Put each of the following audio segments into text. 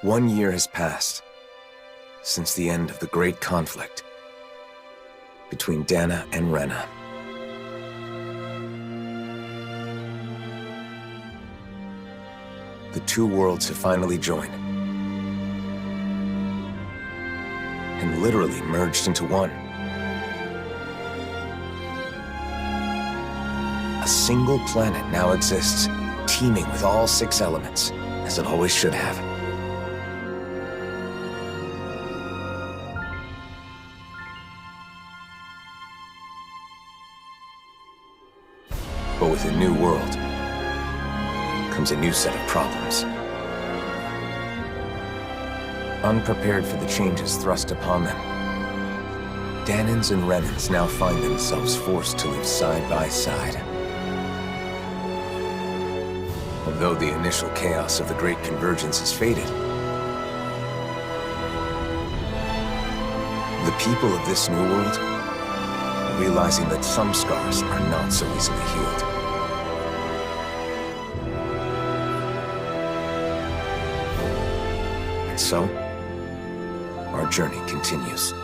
1 year has passed since the end of the great conflict between Dana and Rena. The two worlds have finally joined and literally merged into one. A single planet now exists, teeming with all 6 elements, as it always should have. But with a new world comes a new set of problems. Unprepared for the changes thrust upon them, Danans and Renans now find themselves forced to live side by side. Although the initial chaos of the Great Convergence has faded, the people of this new world are realizing that some scars are not so easily healed. And so, our journey continues.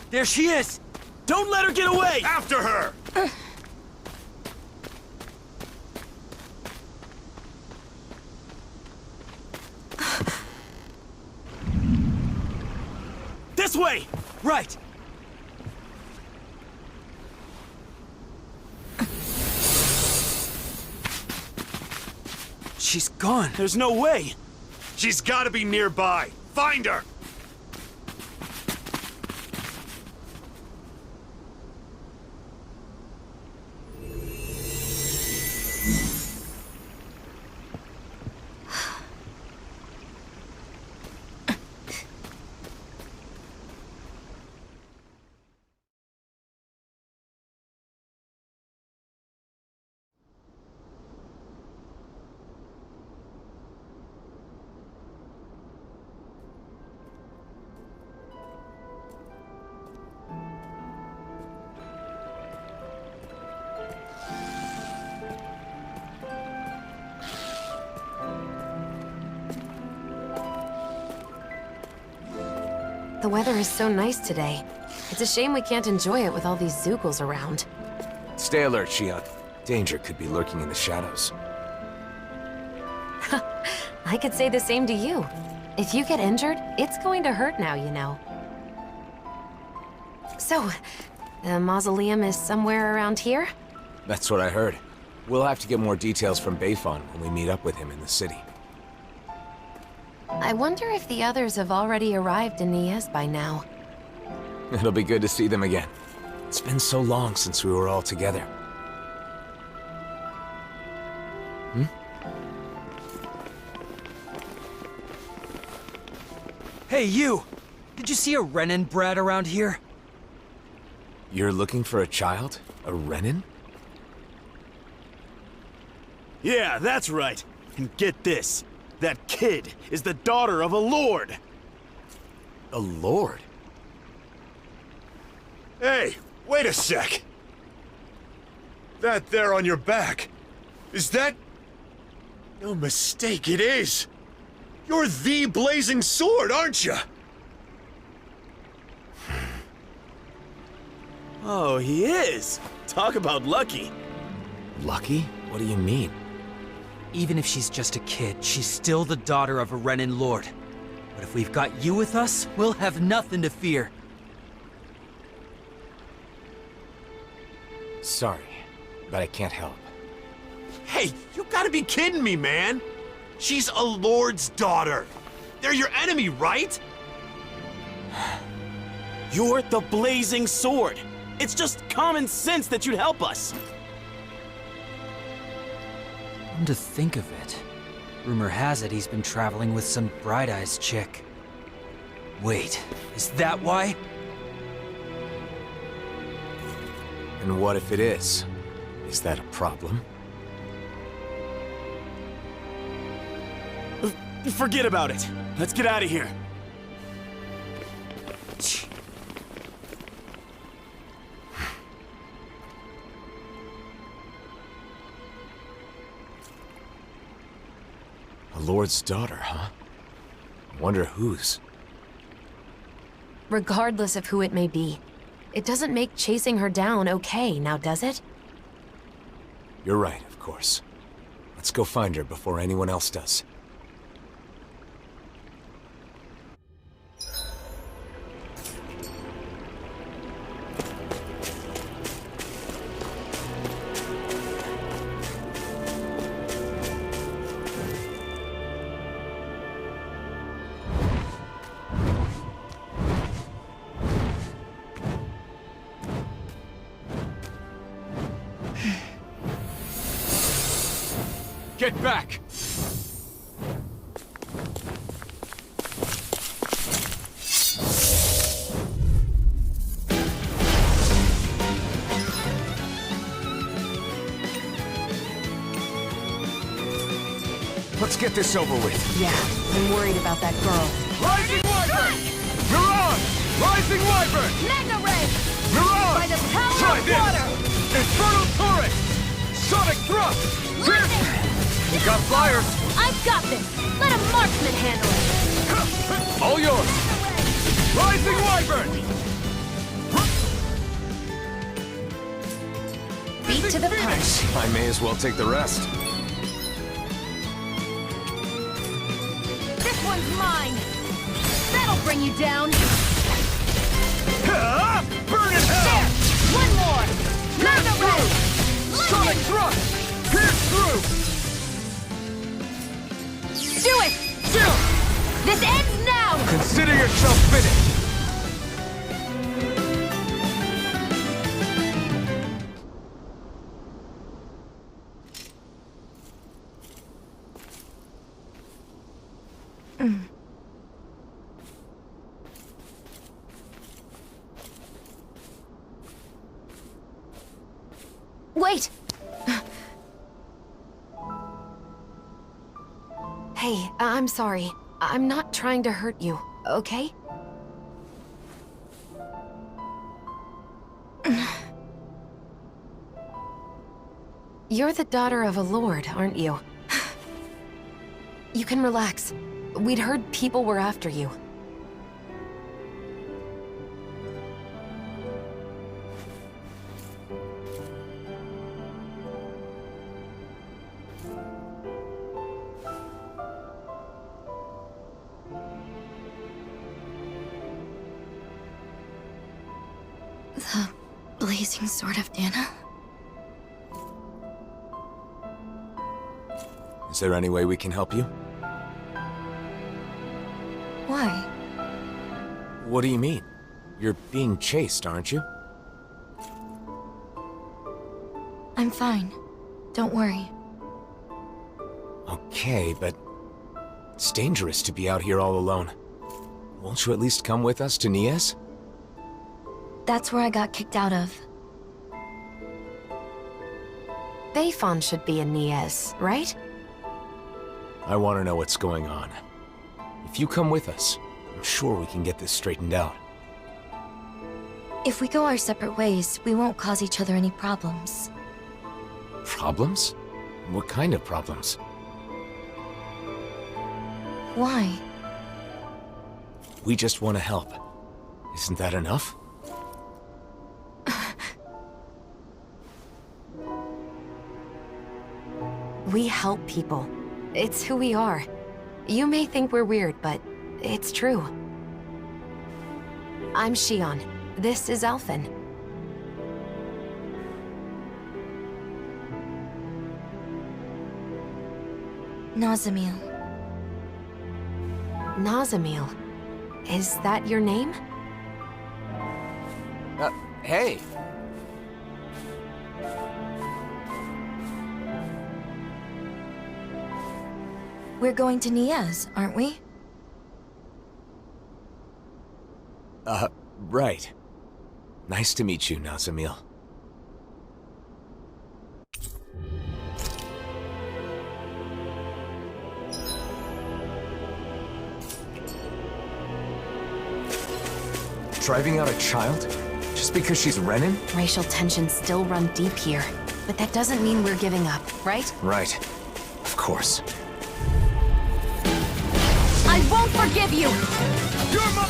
There she is! Don't let her get away! After her! This way! Right! She's gone. There's no way! She's gotta be nearby! Find her! The weather is so nice today. It's a shame we can't enjoy it with all these Zoogles around. Stay alert, Shia. Danger could be lurking in the shadows. I could say the same to you. If you get injured, it's going to hurt now, you know. So, the mausoleum is somewhere around here? That's what I heard. We'll have to get more details from Bayfon when we meet up with him in the city. I wonder if the others have already arrived in Niez by now. It'll be good to see them again. It's been so long since we were all together. Hey, you! Did you see a Renan brat around here? You're looking for a child? A Renan? Yeah, that's right. And get this. That kid is the daughter of a lord. A lord? Hey, wait a sec. That there on your back, is that... No mistake, it is. You're the Blazing Sword, aren't you? Oh, he is. Talk about lucky. Lucky? What do you mean? Even if she's just a kid, she's still the daughter of a Renan lord. But if we've got you with us, we'll have nothing to fear. Sorry, but I can't help. Hey, you gotta be kidding me, man. She's a lord's daughter. They're your enemy, right? You're the Blazing Sword. It's just common sense that you'd help us. Come to think of it, rumor has it he's been traveling with some Bright Eyes chick. Wait, is that why? And what if it is? Is that a problem? Forget about it. Let's get out of here. Lord's daughter, huh? Wonder whose. Regardless of who it may be, it doesn't make chasing her down okay, now does it? You're right, of course. Let's go find her before anyone else does. Get back! Let's get this over with. Yeah, I'm worried about that girl. Rising Wyvern! Miran! Rising Wyvern! Magna Ray! Miran! By the power Try of this! water! Infernal Torrent! Sonic Thrust! Lightning! You got flyers! I've got this! Let a marksman handle it! All yours! Rising Wyvern! Beat to the punch. I may as well take the rest. This one's mine! That'll bring you down! Burn in hell! There! One more! Magna Ray! Sonic Thrust! Pierce through! Do it! This ends now! Consider yourself finished! Wait! Hey, I'm sorry. I'm not trying to hurt you, okay? You're the daughter of a lord, aren't you? You can relax. We'd heard people were after you. The blazing sword of Dana? Is there any way we can help you? Why? What do you mean? You're being chased, aren't you? I'm fine. Don't worry. Okay, but it's dangerous to be out here all alone. Won't you at least come with us to Nies? That's where I got kicked out of. Bayfon should be in Nies, right? I want to know what's going on. If you come with us, I'm sure we can get this straightened out. If we go our separate ways, we won't cause each other any problems. Problems? What kind of problems? Why? We just want to help. Isn't that enough? We help people. It's who we are. You may think we're weird, but it's true. I'm Shion. This is Alphen. Nazamil. Nazamil. Is that your name? Hey! We're going to Nies, aren't we? Right. Nice to meet you, Nazamil. Driving out a child? Just because she's Renin? Racial tensions still run deep here, but that doesn't mean we're giving up, right? Right. Of course. forgive you! You're my...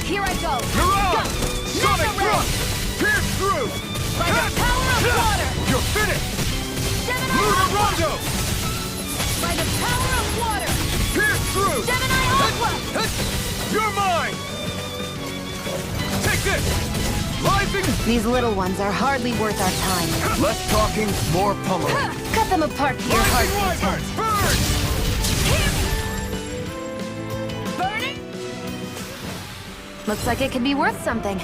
Here I go! You're on! Go! Sonic Mega Thrust! Pierce through! By the power of water! You're finished! Gemini Lunar Aqua! Rondo! By the power of water! Pierce through! Gemini Aqua! You're mine! Take this! Rising! These little ones are hardly worth our time. Less talking, more pummeling. Cut them apart to your heart's Rising content. Wyvern! Burn! Burning? Looks like it could be worth something.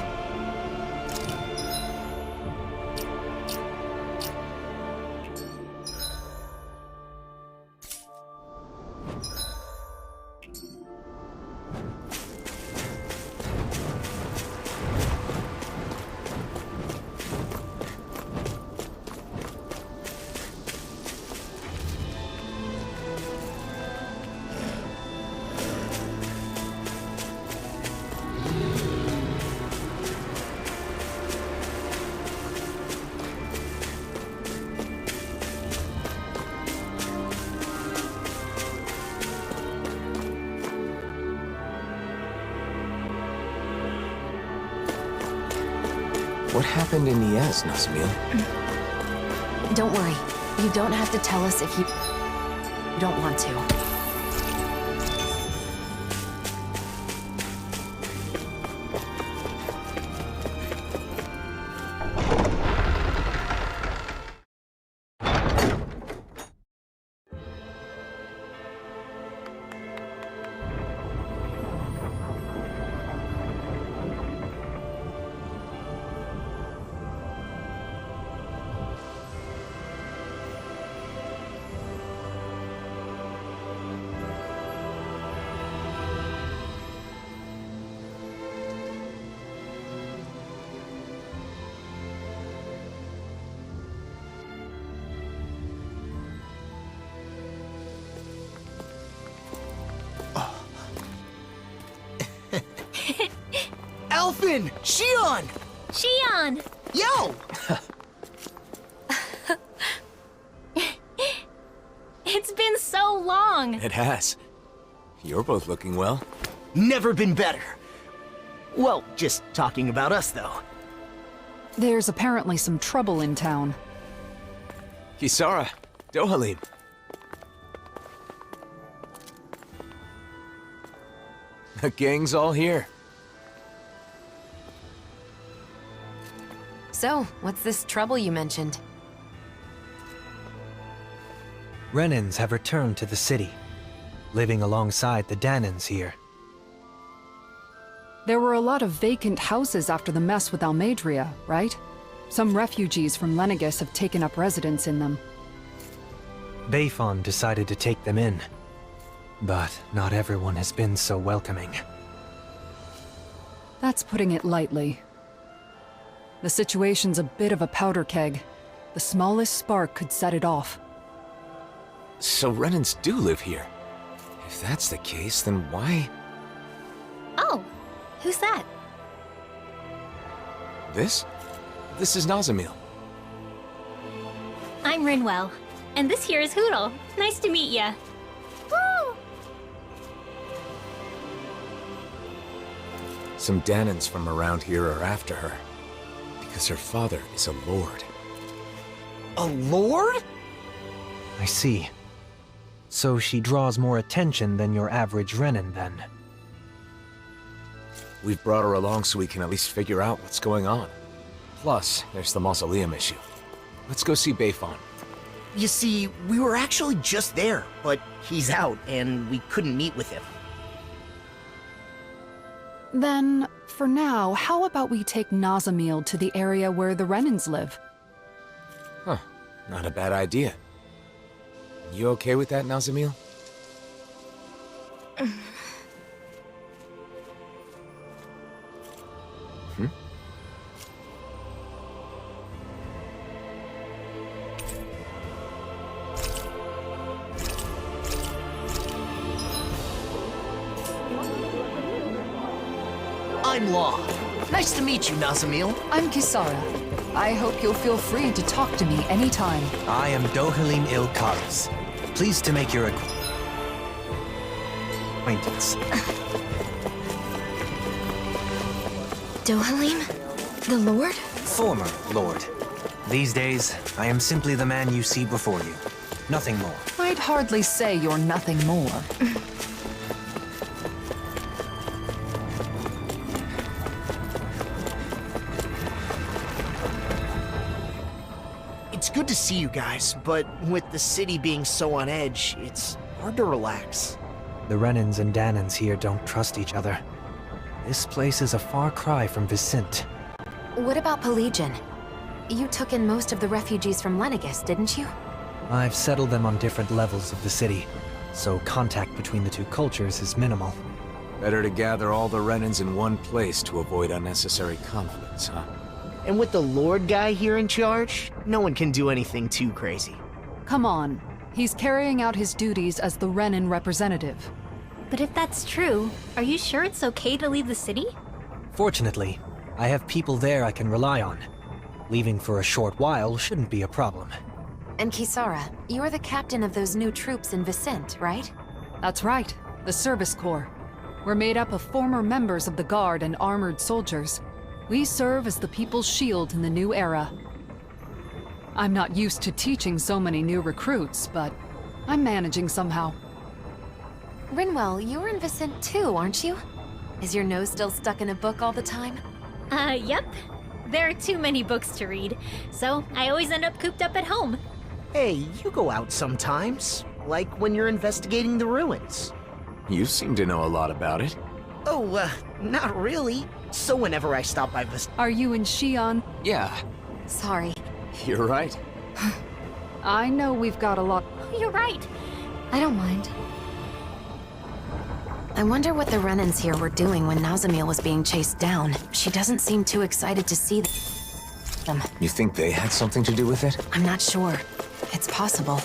What happened in Niaz, Nazamil? Don't worry. You don't have to tell us if you don't want to. Alphen! Shion! Shion! Yo! It's been so long! It has. You're both looking well. Never been better. Well, just talking about us, though. There's apparently some trouble in town. Kisara, Dohalim. The gang's all here. So, what's this trouble you mentioned? Renans have returned to the city, living alongside the Danans here. There were a lot of vacant houses after the mess with Almadria, right? Some refugees from Lenegis have taken up residence in them. Bayfon decided to take them in, but not everyone has been so welcoming. That's putting it lightly. The situation's a bit of a powder keg. The smallest spark could set it off. So Renans do live here. If that's the case, then why... Oh, who's that? This? This is Nazamil. I'm Rinwell, and this here is Hoodle. Nice to meet ya. Woo! Some Danans from around here are after her. Because her father is a lord. A lord? I see. So she draws more attention than your average Renan, then. We've brought her along so we can at least figure out what's going on. Plus, there's the mausoleum issue. Let's go see Bayfon. You see, we were actually just there, but he's out, and we couldn't meet with him. Then, for now, how about we take Nazamil to the area where the Renans live? Huh. Not a bad idea. You okay with that, Nazamil? I'm Law. Nice to meet you, Nazamil. I'm Kisara. I hope you'll feel free to talk to me anytime. I am Dohalim Ilkaris. Pleased to make your acquaintance. acquaintance. Dohalim? The Lord? Former Lord. These days, I am simply the man you see before you. Nothing more. I'd hardly say you're nothing more. It's good to see you guys, but with the city being so on edge, it's hard to relax. The Renans and Danans here don't trust each other. This place is a far cry from Vicent. What about Pelagian? You took in most of the refugees from Lenegis, didn't you? I've settled them on different levels of the city, so contact between the two cultures is minimal. Better to gather all the Renans in one place to avoid unnecessary conflicts, huh? And with the Lord guy here in charge, no one can do anything too crazy. Come on. He's carrying out his duties as the Renan representative. But if that's true, are you sure it's okay to leave the city? Fortunately, I have people there I can rely on. Leaving for a short while shouldn't be a problem. And Kisara, you're the captain of those new troops in Vicent, right? That's right, the Service Corps. We're made up of former members of the Guard and armored soldiers. We serve as the people's shield in the new era. I'm not used to teaching so many new recruits, but I'm managing somehow. Rinwell, you're in Vicent too, aren't you? Is your nose still stuck in a book all the time? Yep. There are too many books to read, so I always end up cooped up at home. Hey, you go out sometimes, like when you're investigating the ruins. You seem to know a lot about it. Oh, not really. So whenever I stop by Are you in Xi'an? Yeah, Sorry. you're right. I know we've got a lot. Oh, you're right. I don't mind. I wonder what the Renans here were doing when Nazamil was being chased down. She doesn't seem too excited to see them. You think they had something to do with it? I'm not sure. It's possible.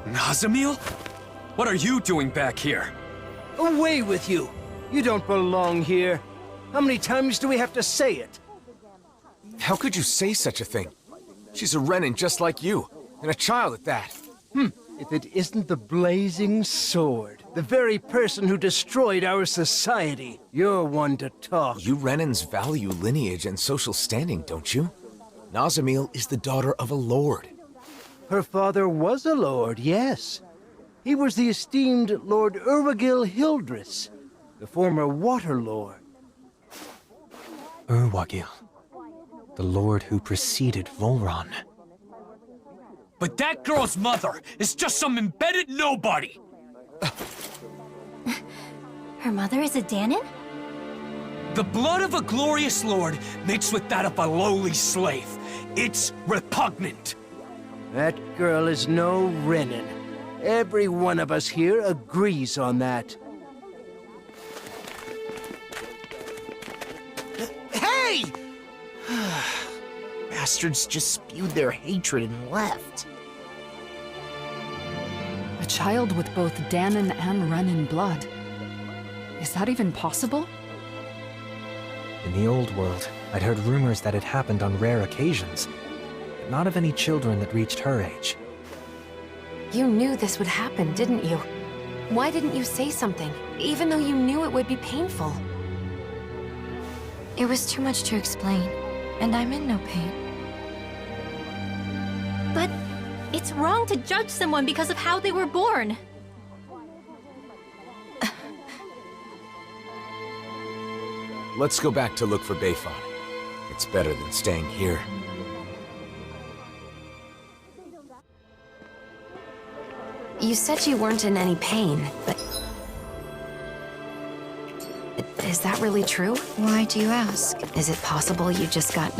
Nazamil? What are you doing back here? Away with you! You don't belong here. How many times do we have to say it? How could you say such a thing? She's a Renan just like you, and a child at that. If it isn't the blazing sword, the very person who destroyed our society, you're one to talk. You Renans value lineage and social standing, don't you? Nazamil is the daughter of a lord. Her father was a lord, yes. He was the esteemed Lord Urwagil Hildress, the former Water Lord. Urwagil, the lord who preceded Volron. But that girl's mother is just some embedded nobody! Her mother is a Danan? The blood of a glorious lord mixed with that of a lowly slave. It's repugnant. That girl is no Renan. Every one of us here agrees on that. Hey! Bastards just spewed their hatred and left. A child with both Danan and Renan blood. Is that even possible? In the old world, I'd heard rumors that it happened on rare occasions, but not of any children that reached her age. You knew this would happen, didn't you? Why didn't you say something, even though you knew it would be painful? It was too much to explain, and I'm in no pain. But it's wrong to judge someone because of how they were born. Let's go back to look for Bayfon. It's better than staying here. You said you weren't in any pain, but... Is that really true? Why do you ask? Is it possible you just got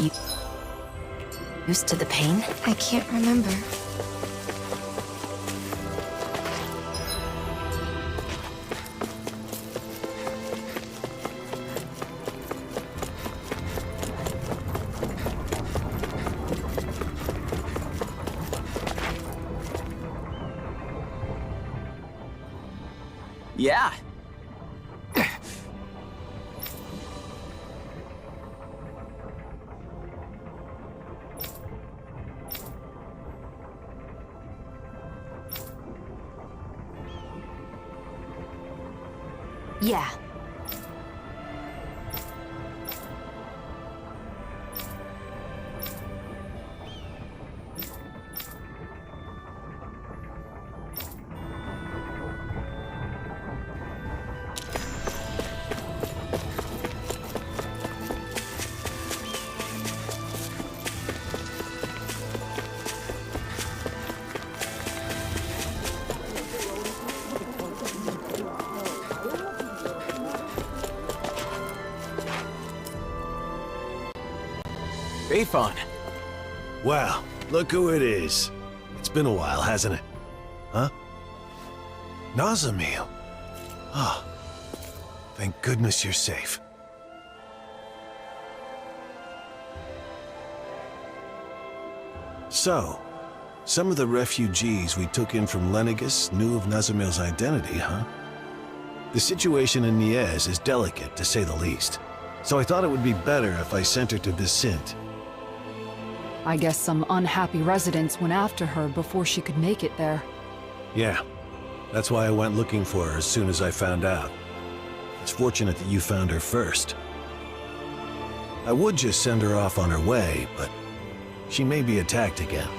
used to the pain? I can't remember. Yeah. Yeah. Bayfon. Wow, look who it is. It's been a while, hasn't it? Huh? Nazamil. Ah, thank goodness you're safe. So, some of the refugees we took in from Lenegus knew of Nazamil's identity, huh? The situation in Niez is delicate, to say the least. So I thought it would be better if I sent her to Vicente. I guess some unhappy residents went after her before she could make it there. Yeah, that's why I went looking for her as soon as I found out. It's fortunate that you found her first. I would just send her off on her way, but she may be attacked again.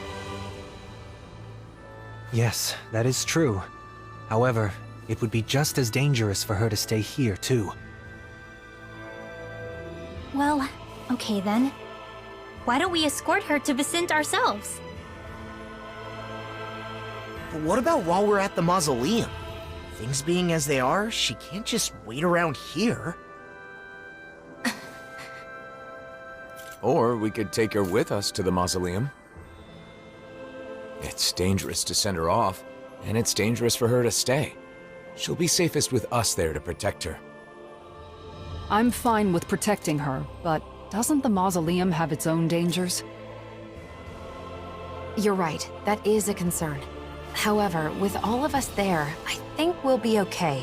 Yes, that is true. However, it would be just as dangerous for her to stay here, too. Well, okay then. Why don't we escort her to Vicente ourselves? But what about while we're at the mausoleum? Things being as they are, she can't just wait around here. Or we could take her with us to the mausoleum. It's dangerous to send her off, and it's dangerous for her to stay. She'll be safest with us there to protect her. I'm fine with protecting her, but doesn't the mausoleum have its own dangers? You're right, that is a concern. However, with all of us there, I think we'll be okay.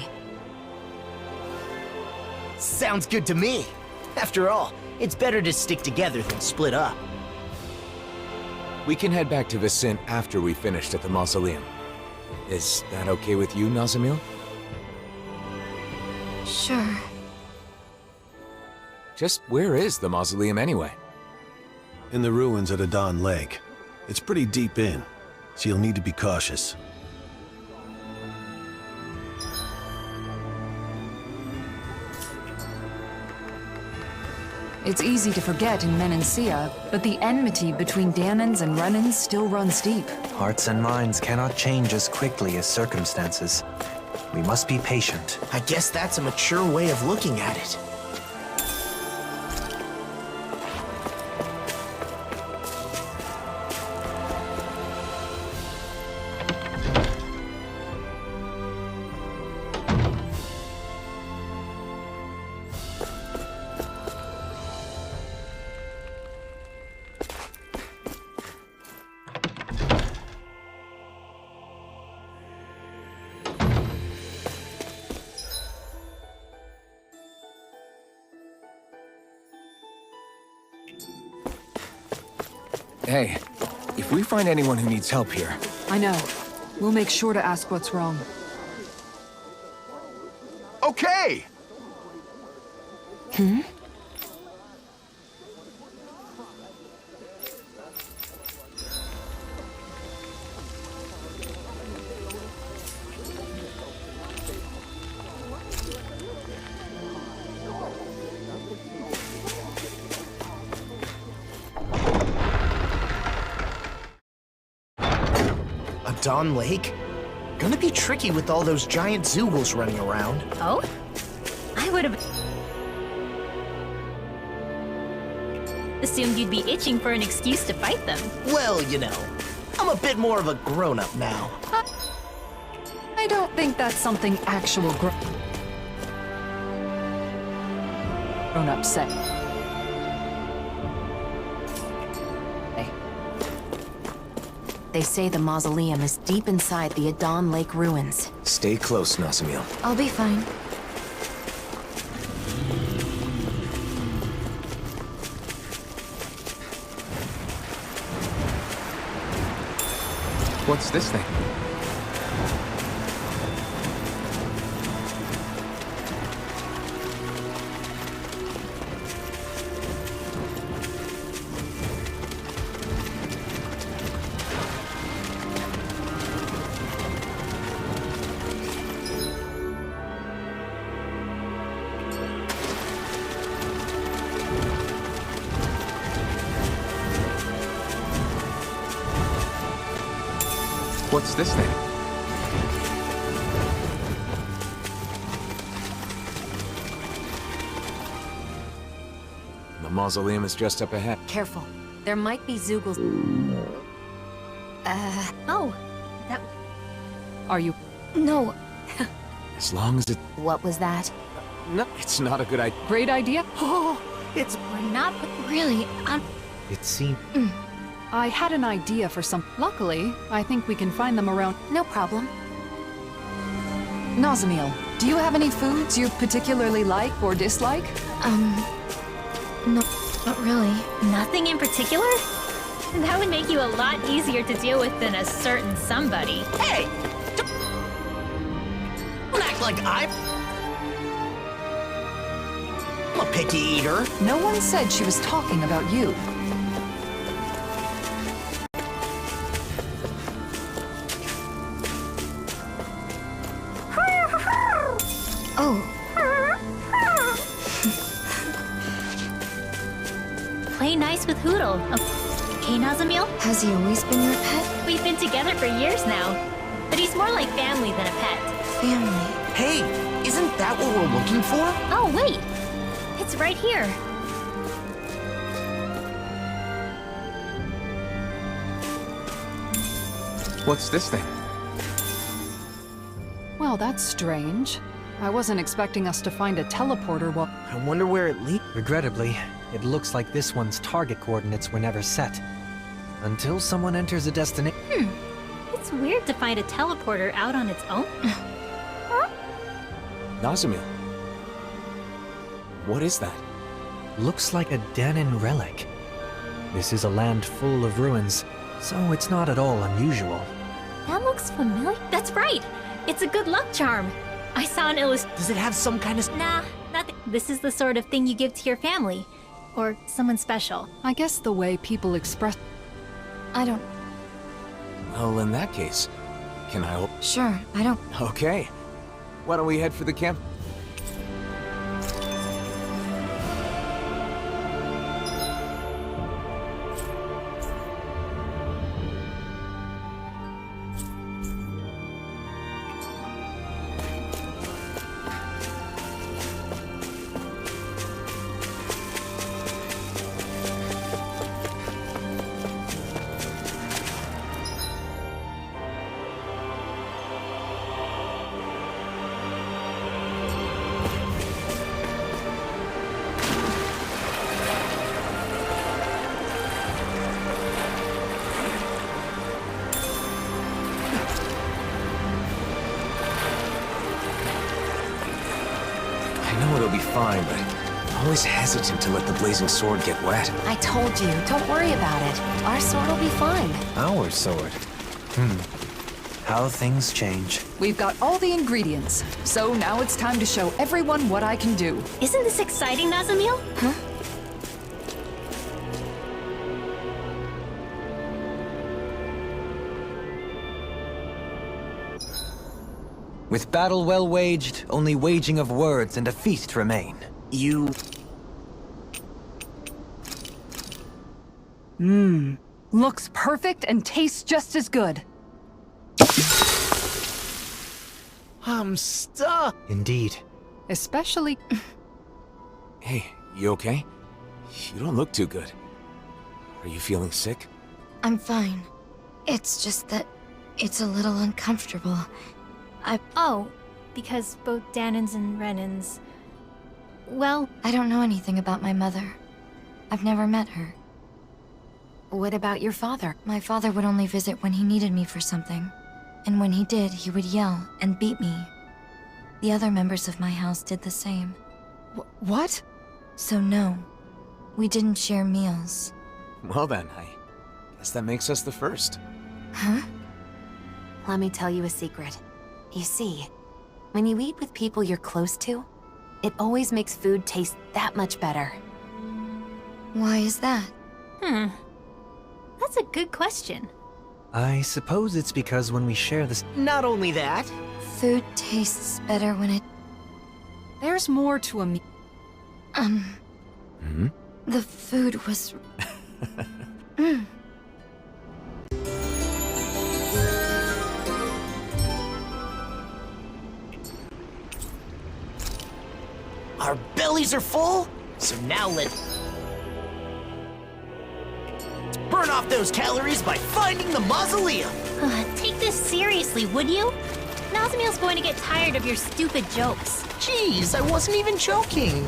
Sounds good to me. After all, it's better to stick together than split up. We can head back to Vicente after we finished at the mausoleum. Is that okay with you, Nazamil? Sure. Just where is the mausoleum anyway? In the ruins at Adon Lake. It's pretty deep in, so you'll need to be cautious. It's easy to forget in Menancia, but the enmity between Dahnans and Renans still runs deep. Hearts and minds cannot change as quickly as circumstances. We must be patient. I guess that's a mature way of looking at it. Hey, if we find anyone who needs help here... I know. We'll make sure to ask what's wrong. Okay! Hmm? Adon Lake? Gonna be tricky with all those giant Zoogles running around. Oh? I would have assumed you'd be itching for an excuse to fight them. Well, you know, I'm a bit more of a grown-up now. I don't think that's something actual grown-ups say. They say the mausoleum is deep inside the Adon Lake ruins. Stay close, Nazamil. I'll be fine. What's this thing? What's this thing? The mausoleum is just up ahead. Careful. There might be Zoogles. Oh, that. Are you? No, As long as it... What was that? No, it's not a good idea. Great idea? Oh, it's We're not. really, It seemed... I had an idea for some. Luckily, I think we can find them around. No problem. Nazamiel, do you have any foods you particularly like or dislike? no, not really. Nothing in particular? That would make you a lot easier to deal with than a certain somebody. hey! Don't act like I'm a picky eater. No one said she was talking about you. Oh, Play nice with Hoodle. Okay, Nazamiel? has he always been your pet? We've been together for years now. But he's more like family than a pet. Family. Hey, isn't that what we're looking for? Oh, wait! It's right here. What's this thing? Well, that's strange. I wasn't expecting us to find a teleporter while... I wonder where it leads. Regrettably, it looks like this one's target coordinates were never set. Until someone enters a destination... It's weird to find a teleporter out on its own. Nazamiel. What is that? Looks like a Danin relic. This is a land full of ruins, so it's not at all unusual. That looks familiar. That's right! It's a good luck charm. I saw an illustration. Does it have some kind of... Nah, nothing. This is the sort of thing you give to your family. Or someone special. I guess the way people express... I don't. Well, in that case, can I... Sure, I don't. Okay. Why don't we head for the camp? I know it'll be fine, but I'm always hesitant to let the blazing sword get wet. I told you, don't worry about it. Our sword will be fine. Our sword. How things change. We've got all the ingredients, so now it's time to show everyone what I can do. Isn't this exciting, Nazamiel? Huh? With battle well waged, only waging of words and a feast remain. You... Looks perfect and tastes just as good. I'm stuck. Indeed. Especially... Hey, you okay? You don't look too good. Are you feeling sick? I'm fine. It's just that it's a little uncomfortable. Oh, because both Danins and Renins... Well, I don't know anything about my mother. I've never met her. What about your father? My father would only visit when he needed me for something. And when he did, he would yell and beat me. The other members of my house did the same. What? So no, we didn't share meals. Well then, I guess that makes us the first. Huh? Let me tell you a secret. You see, when you eat with people you're close to, it always makes food taste that much better. Why is that? That's a good question. I suppose it's because when we share this... Not only that... Food tastes better when it... There's more to a meal. The food was... Our bellies are full, so now let's burn off those calories by finding the mausoleum. Take this seriously, would you? Nazmiel's going to get tired of your stupid jokes. Jeez, I wasn't even joking.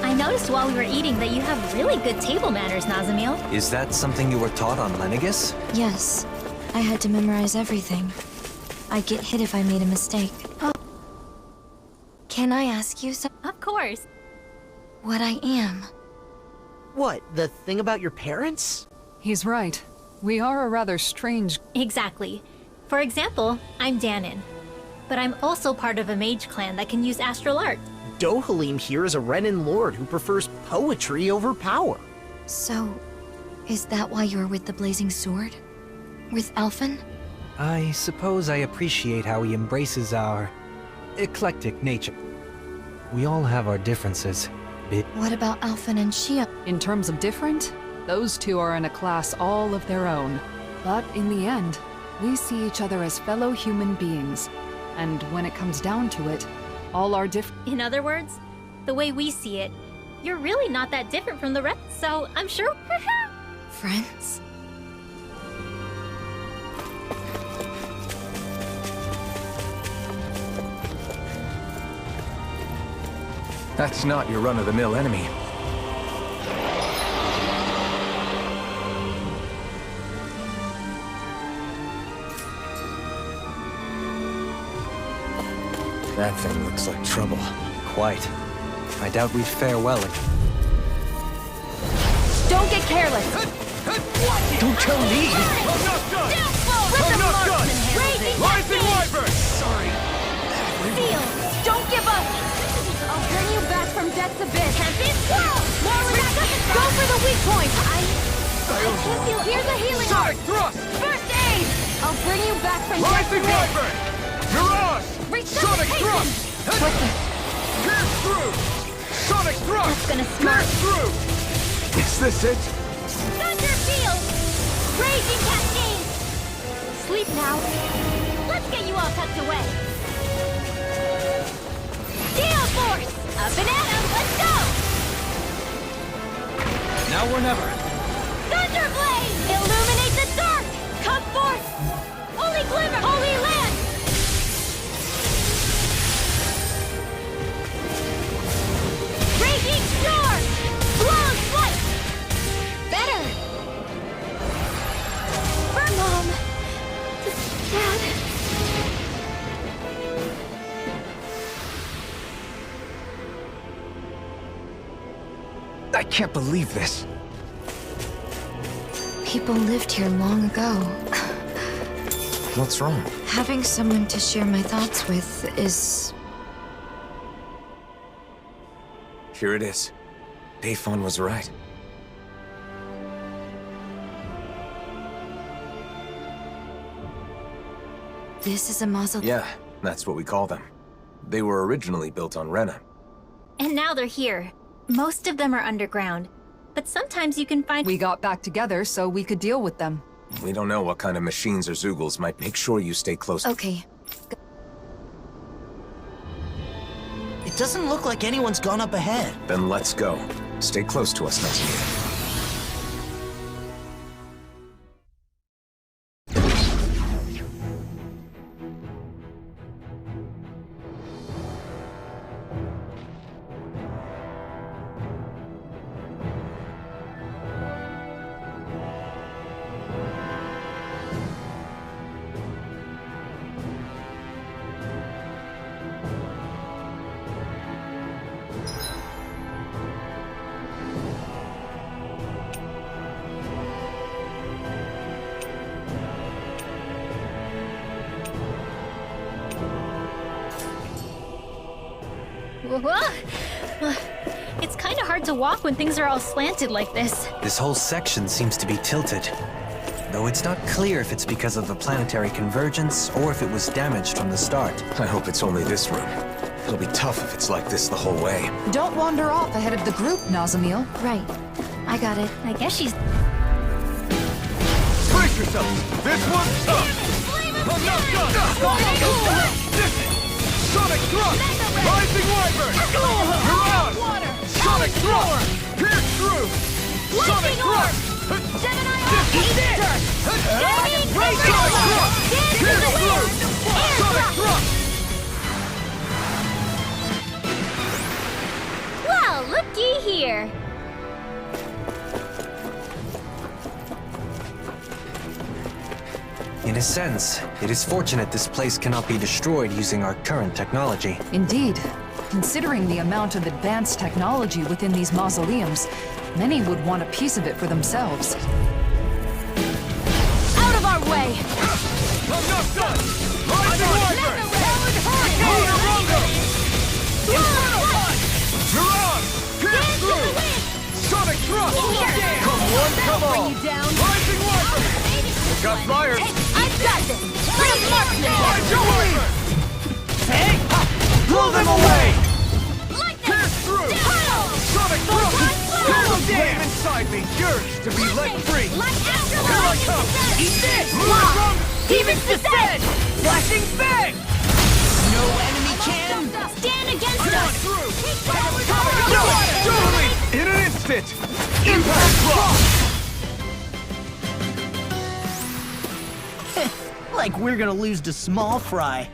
I noticed while we were eating that you have really good table manners, Nazmiel. Is that something you were taught on Lenegis? Yes, I had to memorize everything. I'd get hit if I made a mistake. Can I ask you Of course. what I am? What, the thing about your parents? He's right. We are a rather strange... Exactly. For example, I'm Danon. But I'm also part of a mage clan that can use astral art. Dohalim here is a Renan lord who prefers poetry over power. So, is that why you're with the Blazing Sword? With Alphen? I suppose I appreciate how he embraces our eclectic nature. We all have our differences. What about Alphen and Shia? In terms of different, those two are in a class all of their own. But in the end, we see each other as fellow human beings. And when it comes down to it, all are different. In other words, the way we see it, you're really not that different from the rest, so I'm sure... Friends? That's not your run-of-the-mill enemy. That thing looks like trouble. Quite. I doubt we'd fare well again. Don't get careless! Don't tell me! I'm not done! Rising Wyvern! Feel! Don't give up! I'll bring you back from death's abyss! Tempest! More with that! Go for the weak point! I can't feel... Here's a healing Sonic art! Thrust! First aid! I'll bring you back from death's Rising abyss! Wyvern! Mirage! Sonic Thrust! What the... Pierce through! Sonic Thrust! That's gonna smart. Pierce through! Is this it? Thunder Field! Raging Cascade! Sleep now. Let's get you all tucked away. Gale Force! Up and at 'em! Let's go! Now or never. Thunder Blade! Illuminate the dark! Come forth! Holy Glimmer! Holy Land! Raging Storm! Blown Flight! Better! Mom! Dad! I can't believe this. People lived here long ago. What's wrong? Having someone to share my thoughts with is... Here it is. Dayfon was right. This is a mausoleum. Yeah, that's what we call them. They were originally built on Rena. And now they're here. Most of them are underground, but sometimes you can find... We got back together so we could deal with them. We don't know what kind of machines or Zoogles might make sure you stay close. Okay. It doesn't look like anyone's gone up ahead. Then let's go. Stay close to us, Nazmiel. It's kind of hard to walk when things are all slanted like this. This whole section seems to be tilted. Though it's not clear if it's because of the planetary convergence or if it was damaged from the start. I hope it's only this room. It'll be tough if it's like this the whole way. Don't wander off ahead of the group, Nazmiel. Right. I got it. I guess she's... Brace yourselves! This one's tough! I'm not done! Sonic Thrust! Rising Wyvern! You're out! Sonic Thrust! Pierce through! Sonic Thrust! Gemini Arc! Eat it! Sonic Thrust! Pierce through! Sonic Thrust! Well, looky here. In a sense, it is fortunate this place cannot be destroyed using our current technology. Indeed. Considering the amount of advanced technology within these mausoleums, many would want a piece of it for themselves. Out of our way! I'm not done! Rising Wyvern! Motorunga! Inferno Punch! You're out! Pierce through! Sonic Thrust! Come one, come all! Rising Wyvern! Got flyers! I've got this! Let him mark me! Rising Wyvern! Hey! Blow them away! Pierce through! Sonic Thrust! Feel the flame inside me yearns to be let free! Here I come! Eat this! Demon's Descent! Flashing Fang! No enemy can Stand against us! Totally! In an instant! Impact Block! Like we're gonna lose to Small Fry.